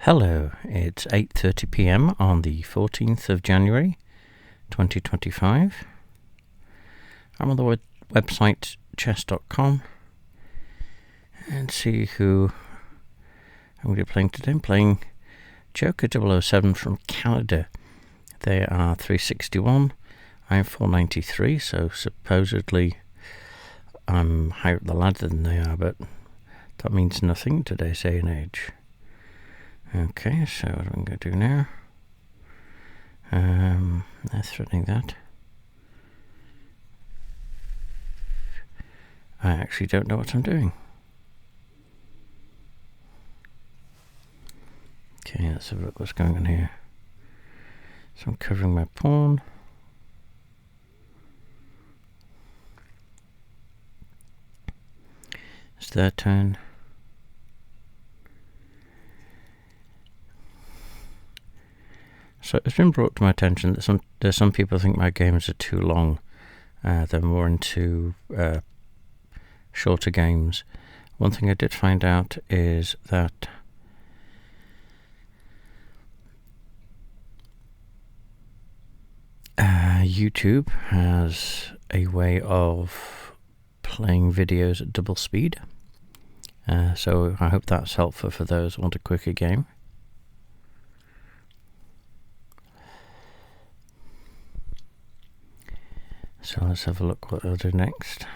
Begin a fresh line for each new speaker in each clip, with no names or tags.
Hello, it's 8:30 p.m. on the 14th of January 2025. I'm on the website chess.com and see who I'm going to be playing today. I'm playing Joker 007 from Canada. They are 361. I'm 493, so supposedly I'm higher up the ladder than they are, but that means nothing in today's day and age. Okay, so what I'm going to do now? They're threatening that. I actually don't know what I'm doing. Okay, let's have a look what's going on here. So I'm covering my pawn. It's their turn. So it's been brought to my attention that there's some people think my games are too long. They're more into shorter games. One thing I did find out is that YouTube has a way of playing videos at double speed. So I hope that's helpful for those who want a quicker game. So let's have a look what they'll do next.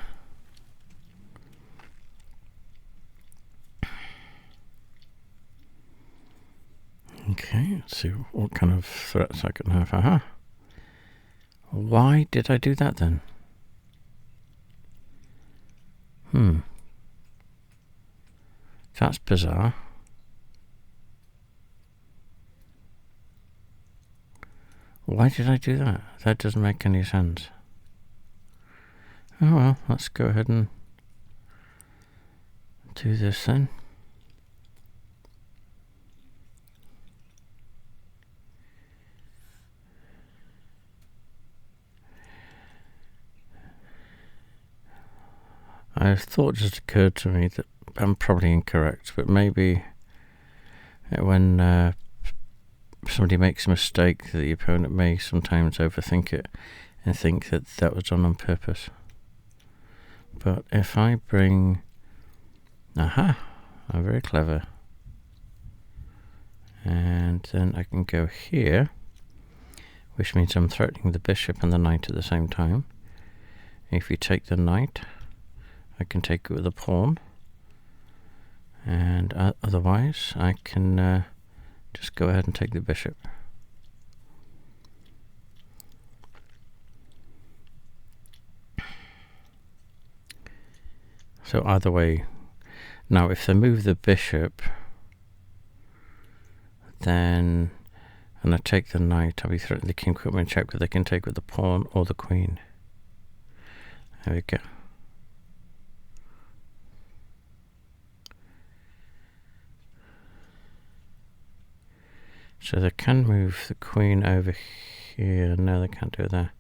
Okay, let's see what kind of threats I can have. Aha. Why did I do that then? That's bizarre. Why did I do that? That doesn't make any sense. Oh well, let's go ahead and do this then. A thought just occurred to me that I'm probably incorrect, but maybe when somebody makes a mistake, the opponent may sometimes overthink it and think that that was done on purpose. But if I bring... Aha! I'm very clever. And then I can go here, which means I'm threatening the bishop and the knight at the same time. If you take the knight, I can take it with the pawn. And otherwise, I can just go ahead and take the bishop. So either way, now if they move the bishop, then, and I take the knight, I'll be threatening the king, queen, check, but they can take with the pawn or the queen. There we go. So they can move the queen over here. No, they can't do it there.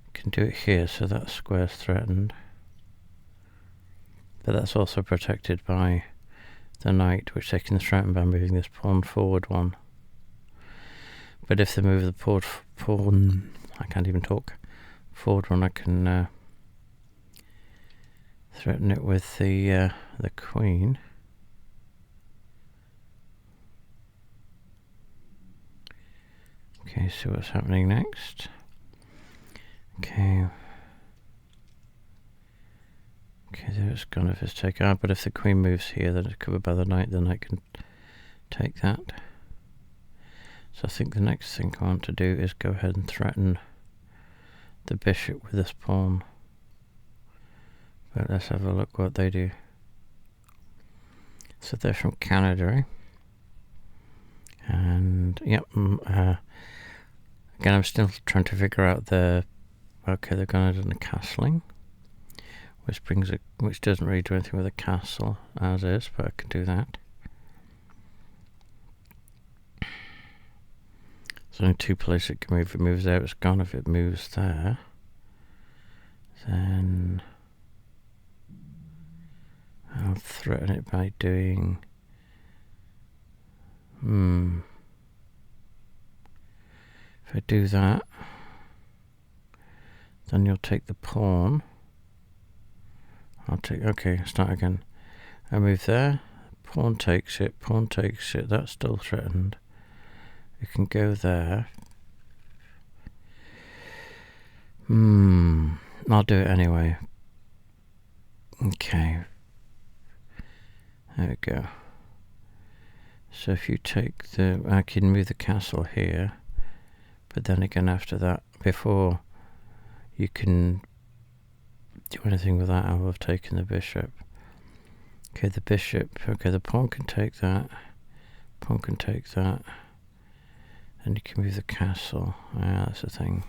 They can do it here, so that square's threatened. But that's also protected by the knight, which they can threaten by moving this pawn forward one. But if they move the pawn, I can't even talk, forward one, I can threaten it with the queen. Okay, so what's happening next? Okay, there's gone if it's taken. But if the queen moves here, then it's covered by the knight can take that. So I think the next thing I want to do is go ahead and threaten the bishop with this pawn. But let's have a look what they do. So they're from Canada, eh? And yep, again I'm still trying to figure out okay, they're going to do the castling, which doesn't really do anything with a castle as is, but I can do that. There's only two places it can move. If it moves there, it's gone. If it moves there, then I'll threaten it by doing I do that, then you'll take the pawn. Okay, start again. I move there, pawn takes it, that's still threatened. You can go there. I'll do it anyway. Okay. There we go. So if you take I can move the castle here, but then again after that, before you can do anything with that, I will have taken the bishop. Okay, the bishop, okay, the pawn can take that, and you can move the castle. That's the thing.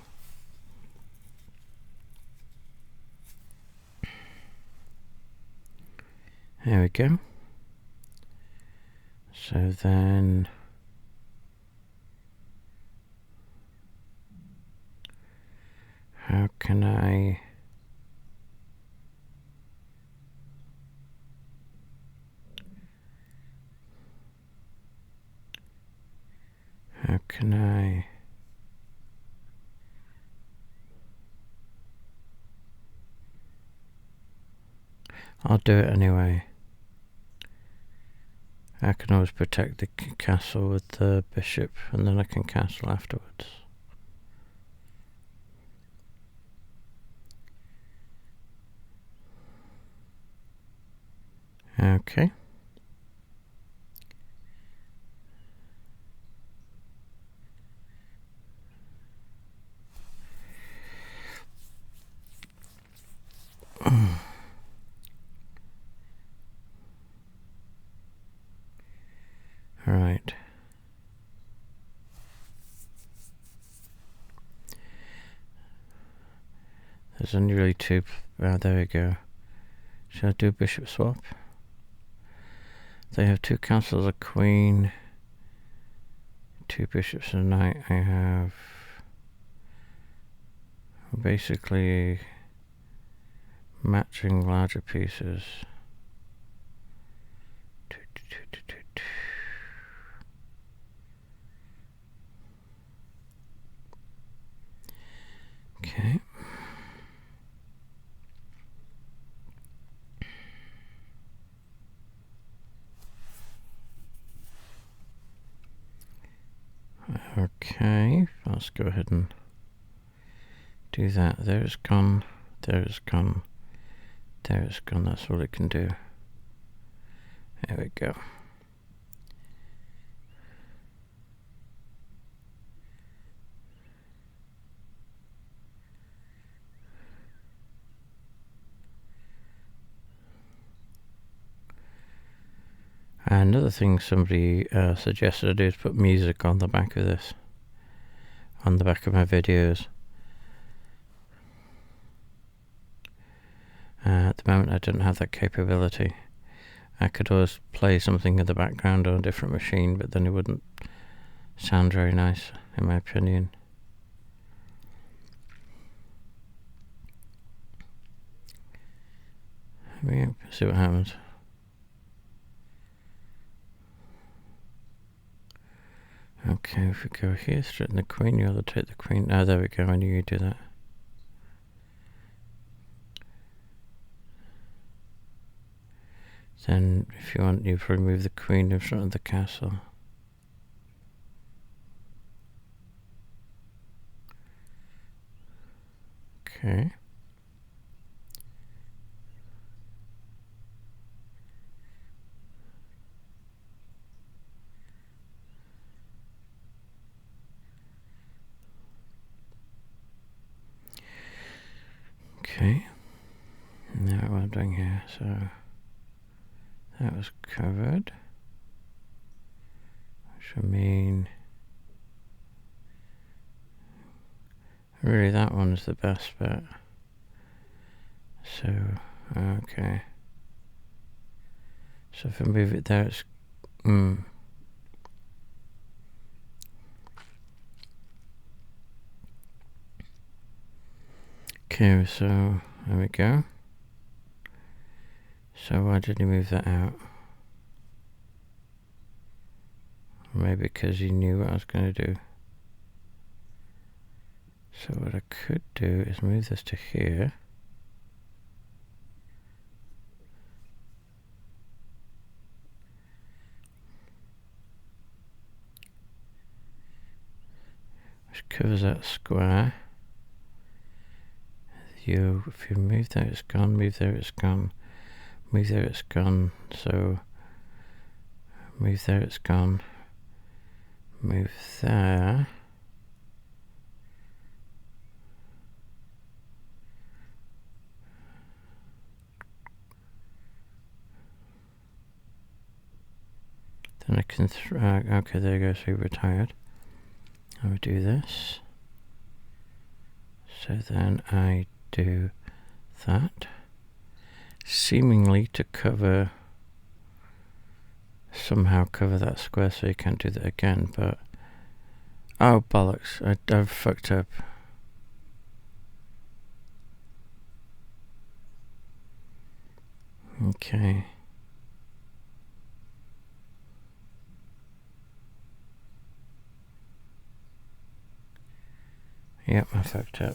There we go. So then how can I I'll do it anyway. I can always protect the castle with the bishop, and then I can castle afterwards. Okay. Right. There's only really two. There we go. Shall I do bishop swap? They have two castles, a queen, two bishops and a knight. I have basically matching larger pieces. Okay. Okay, let's go ahead and do that. There's gone, there's gone, there's gone. That's all it can do. There we go. Another thing somebody suggested I do is put music on the back of this, on the back of my videos. At the moment I don't have that capability. I could always play something in the background on a different machine, but then it wouldn't sound very nice, in my opinion. Yeah, see what happens. Okay, if we go here, straighten the queen, you ought to take the queen. Oh, there we go, I knew you'd do that. Then, if you want, you can remove the queen in front of the castle. Okay. Okay. Now what I'm doing here, so that was covered, which I mean, really that one's the best bet. So, okay. So if I move it there, it's, Okay, so there we go. So why did he move that out? Maybe because he knew what I was going to do. So what I could do is move this to here. Which covers that square. If you move there, it's gone. Move there, it's gone. Move there, it's gone. So move there, it's gone. Move there. Then I can okay, there you go, so retired. I would do this. So then I do that. Seemingly to somehow cover that square so you can't do that again, but oh bollocks, I've fucked up. Okay. Yep, I fucked up.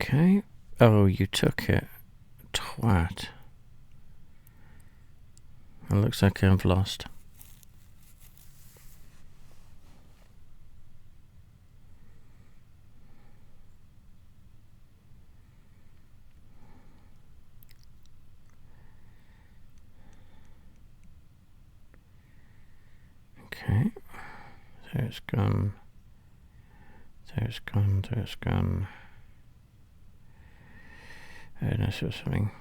Okay. Oh, you took it. Twat. It looks like I've lost. Okay. There's gone. There's gone. There's gone. And I saw something.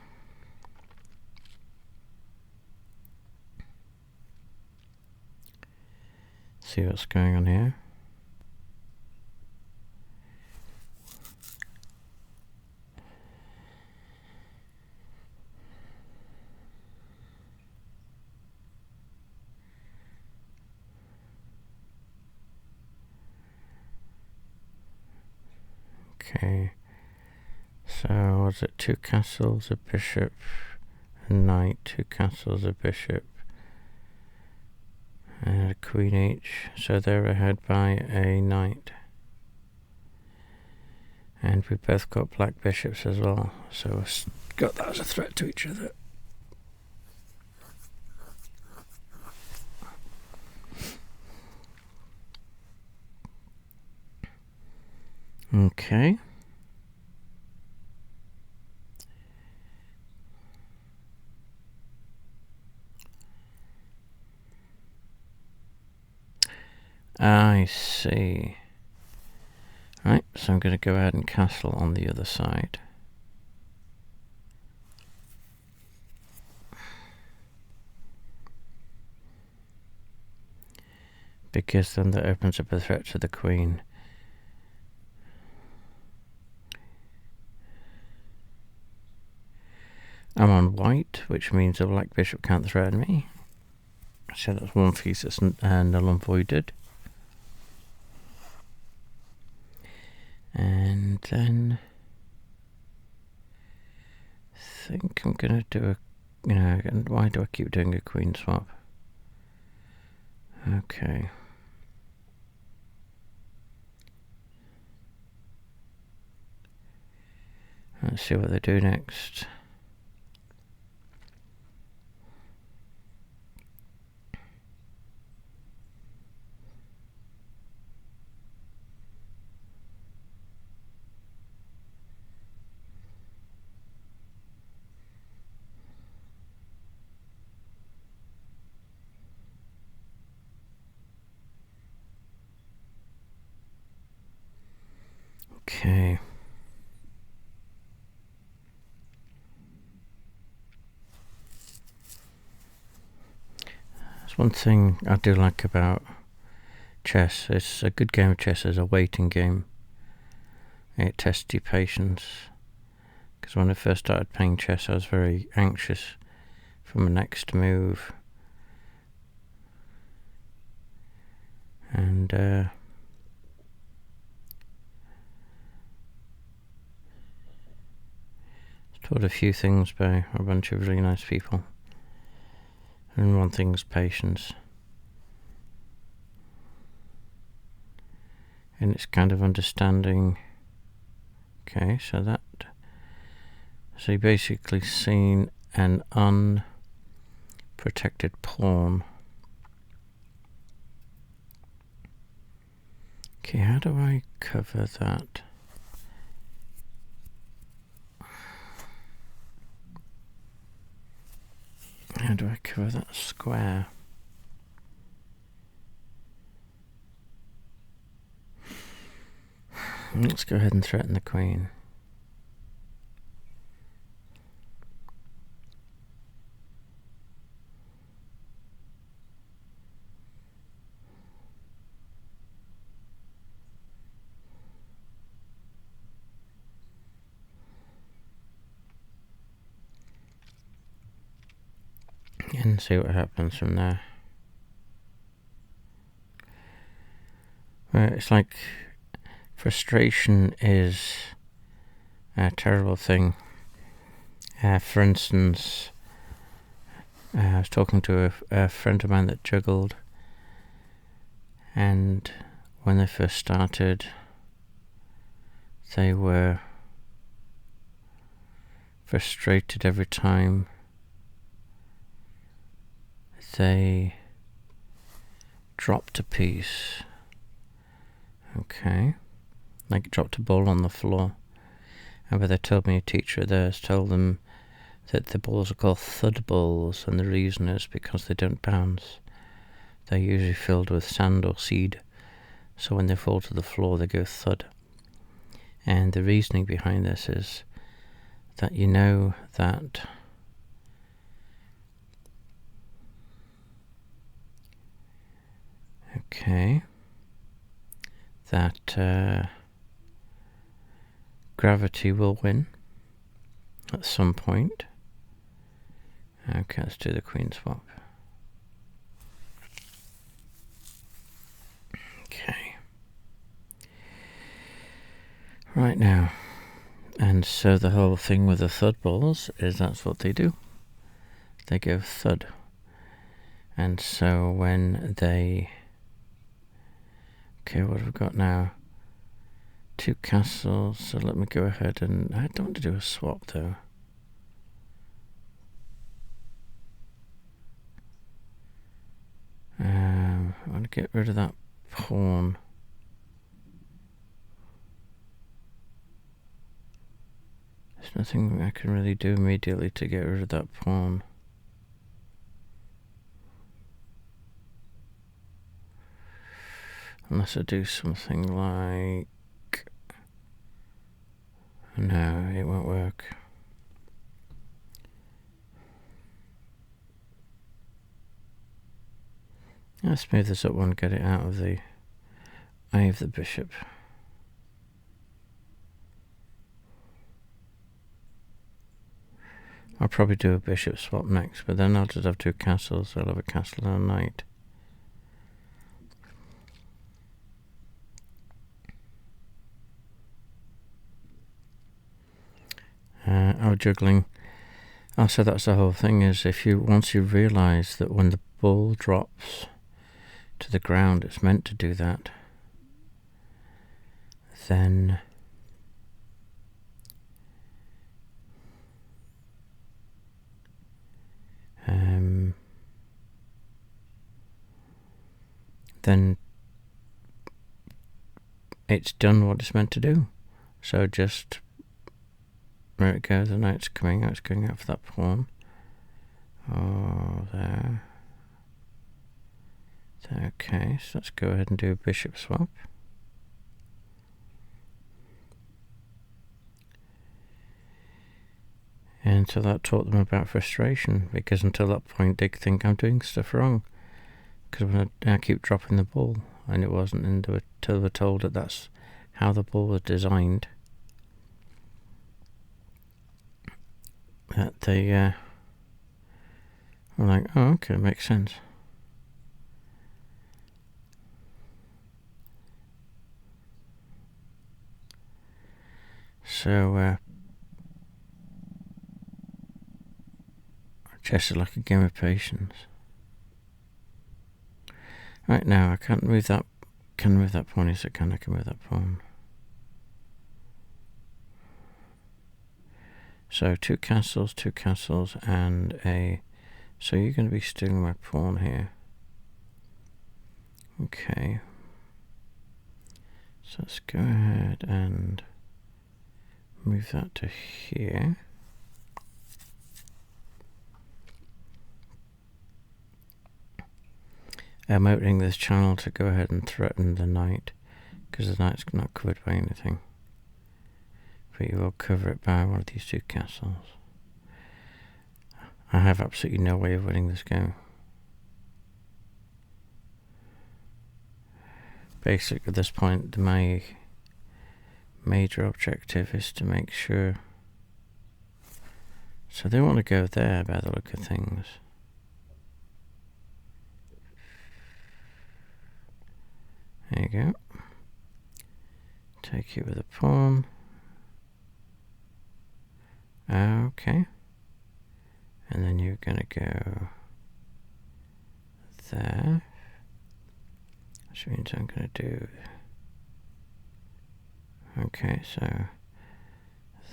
See what's going on here. Okay. So was it 2 castles, a bishop, a knight, 2 castles, a bishop, and a queen each. So they're ahead by a knight. And we both got black bishops as well. So we've got that as a threat to each other. Okay. I see. Right, so I'm going to go ahead and castle on the other side. Because then that opens up a threat to the queen. I'm on white, which means a black bishop can't threaten me. So that's one thesis null and voided. And then I think I'm going to do why do I keep doing a queen swap? Okay. Let's see what they do next. Okay. That's one thing I do like about chess. It's a good game of chess as a waiting game. It tests your patience. Because when I first started playing chess, I was very anxious for my next move. And taught a few things by a bunch of really nice people. And one thing's patience. And it's kind of understanding. Okay, so you basically seen an unprotected pawn. Okay, how do I cover that? How do I cover that square? Let's go ahead and threaten the queen. And see what happens from there. Right, it's like frustration is a terrible thing. For instance, I was talking to a friend of mine that juggled, and when they first started, they were frustrated every time they dropped a piece. Okay, like dropped a ball on the floor. And but they told me, a teacher of theirs told them that the balls are called thud balls, and the reason is because they don't bounce. They're usually filled with sand or seed, so when they fall to the floor they go thud. And the reasoning behind this is that you know that that gravity will win at some point. Okay, let's do the queen swap. Okay. Right now. And so the whole thing with the thud balls is that's what they do. They go thud. And so when they... Okay, what have we got now? 2 castles, so let me go ahead and... I don't want to do a swap though. I want to get rid of that pawn. There's nothing I can really do immediately to get rid of that pawn. Unless I do something like... No, it won't work. Let's move this up one, get it out of the eye of the bishop. I'll probably do a bishop swap next, but then I'll just have 2 castles, so I'll have a castle and a knight. Our juggling. So that's the whole thing, is once you realise that when the ball drops to the ground it's meant to do that, then it's done what it's meant to do. So just, there it goes, the knight's coming out, it's going out for that pawn. Oh, there. Okay, so let's go ahead and do a bishop swap. And so that taught them about frustration, because until that point they think I'm doing stuff wrong, because when I keep dropping the ball, and it wasn't until they were told that that's how the ball was designed, that they were like, oh, okay, makes sense. So, chess is like a game of patience. Right now, I can't move that. Can move that pawn. Yes, I can. I can move that pawn. So 2 castles, and a. So you're going to be stealing my pawn here. Okay. So let's go ahead and move that to here. I'm opening this channel to go ahead and threaten the knight, because the knight's not covered by anything. But you will cover it by one of these 2 castles. I have absolutely no way of winning this game. Basically, at this point, my major objective is to make sure. So they want to go there by the look of things. There you go. Take it with a pawn. Okay. And then you're going to go there. Which means I'm going to do. Okay, so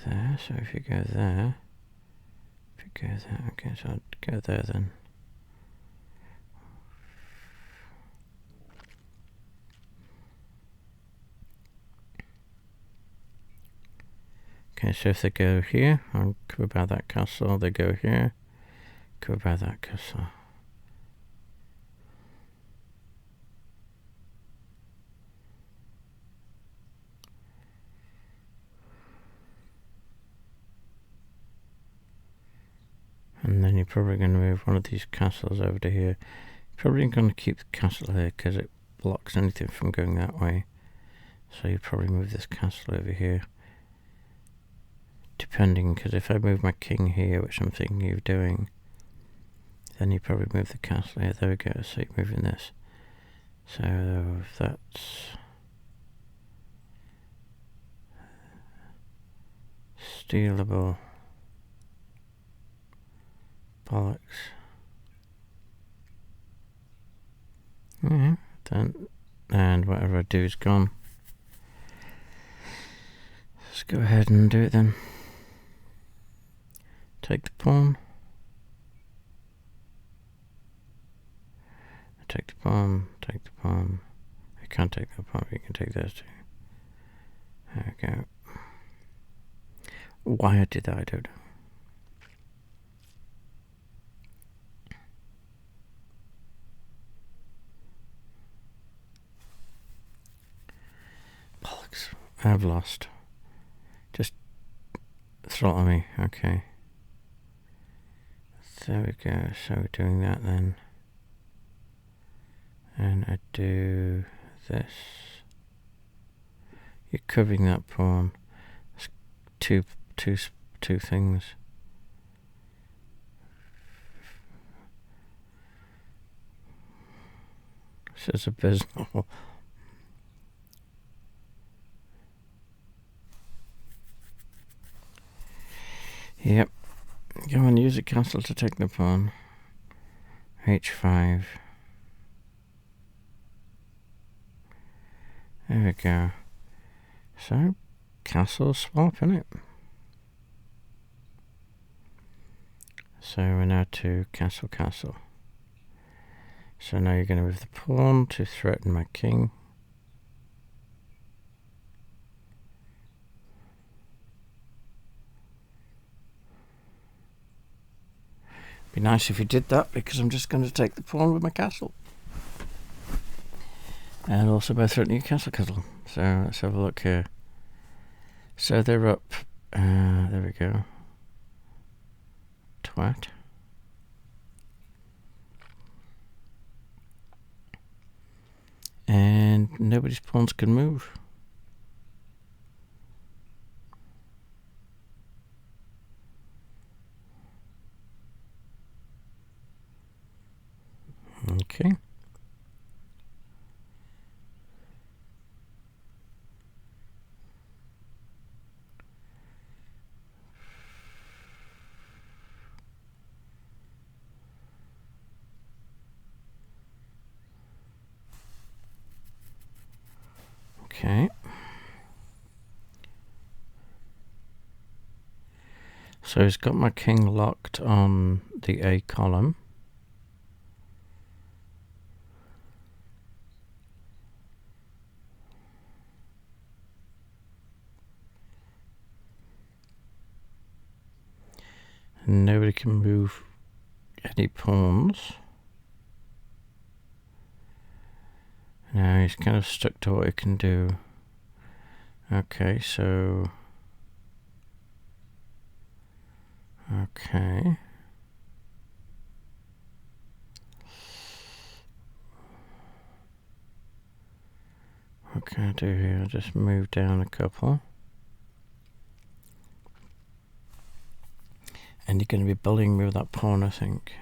there. So if you go there. If you go there. Okay, so I'll go there then. Okay, so if they go here, I'll cover by that castle. They go here, cover by that castle. And then you're probably going to move one of these castles over to here. Probably going to keep the castle here because it blocks anything from going that way. So you probably move this castle over here. Depending, because if I move my king here, which I'm thinking of doing, then you probably move the castle here. There we go. So you're moving this. So if that's stealable, bollocks. Yeah, then, and whatever I do is gone. Let's go ahead and do it then. Take the pawn. Take the pawn. Take the pawn. I can't take the pawn, but you can take those 2. There we go. Why I did that, I don't know. Bollocks. I've lost. Just throttle me. Okay. There we go. So we're doing that then. And I do this. You're covering that pawn. It's two things. This is abysmal. Yep. Go and use a castle to take the pawn. H5. There we go. So, castle swap, innit? So we're now to castle. So now you're going to move the pawn to threaten my king. Be nice if you did that, because I'm just going to take the pawn with my castle. And also by threatening your castle. So let's have a look here. So they're up. There we go. Twat. And nobody's pawns can move. Okay. So he's got my king locked on the A column. And nobody can move any pawns. Now he's kind of stuck to what he can do. Okay, so... Okay. What can I do here? I'll just move down a couple. And you're going to be bullying me with that pawn, I think.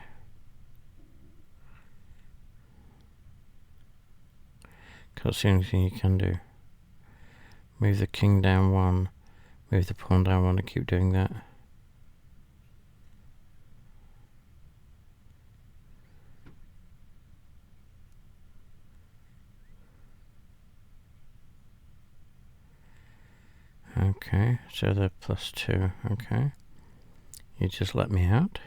Because that's the only thing you can do. Move the king down one, move the pawn down one, and keep doing that. Okay, so they're +2, okay. You just let me out.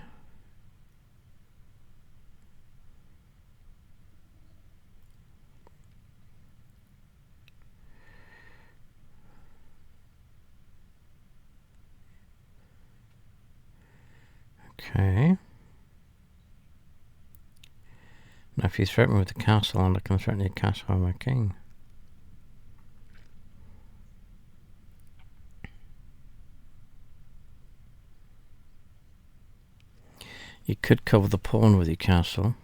Okay. Now if you threaten me with the castle, and I can threaten your castle on my king. You could cover the pawn with your castle.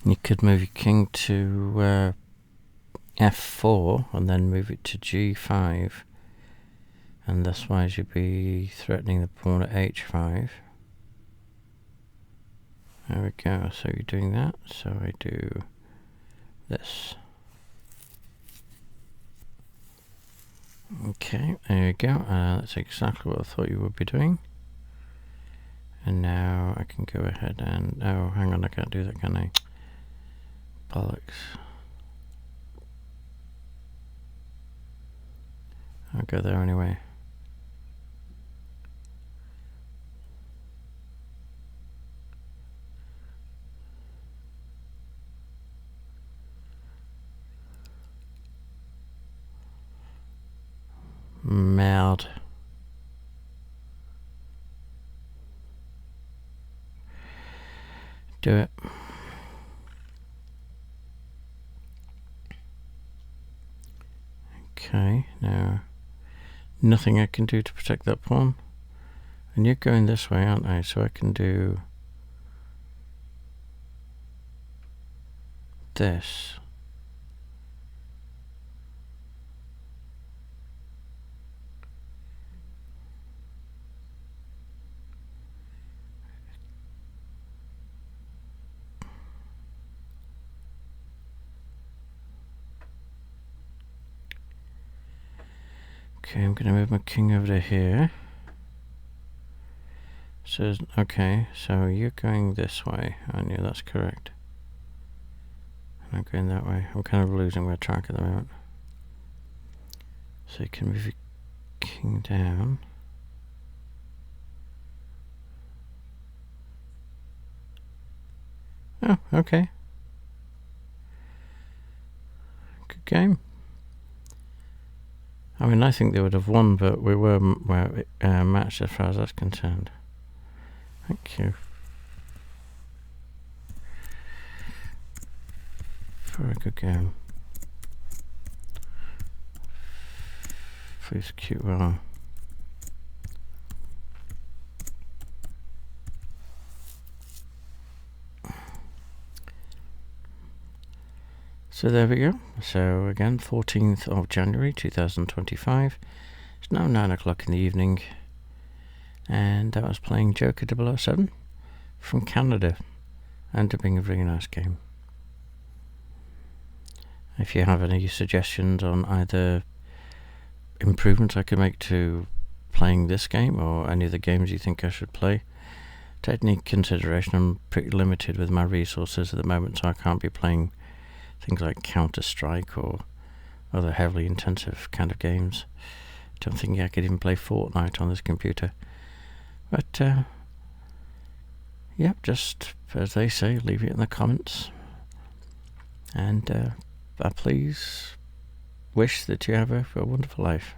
You could move your king to f4 and then move it to g5. And thus wise you'd be threatening the pawn at h5. There we go, so you're doing that, so I do this. Okay, there you go, that's exactly what I thought you would be doing. And now I can go ahead and, oh hang on, I can't do that, can I? Bollocks. I'll go there anyway. Mad. Do it. Okay, now nothing I can do to protect that pawn. And you're going this way, aren't I? So I can do this. Okay, I'm going to move my king over to here. So, okay, so you're going this way, aren't you? That's correct. And I'm going that way. I'm kind of losing my track at the moment. So you can move your king down. Oh, okay. Good game. I mean, I think they would have won, but we were matched as far as that's concerned. Thank you. Very good game. Please cute well. So there we go. So again, 14th of January 2025. It's now 9 o'clock in the evening. And I was playing Joker 007 from Canada. And it being a really nice game. If you have any suggestions on either improvements I could make to playing this game or any of the games you think I should play, taking into consideration I'm pretty limited with my resources at the moment, so I can't be playing things like Counter-Strike or other heavily intensive kind of games. Don't think I could even play Fortnite on this computer. But, yep, just as they say, leave it in the comments. And I please wish that you have a wonderful life.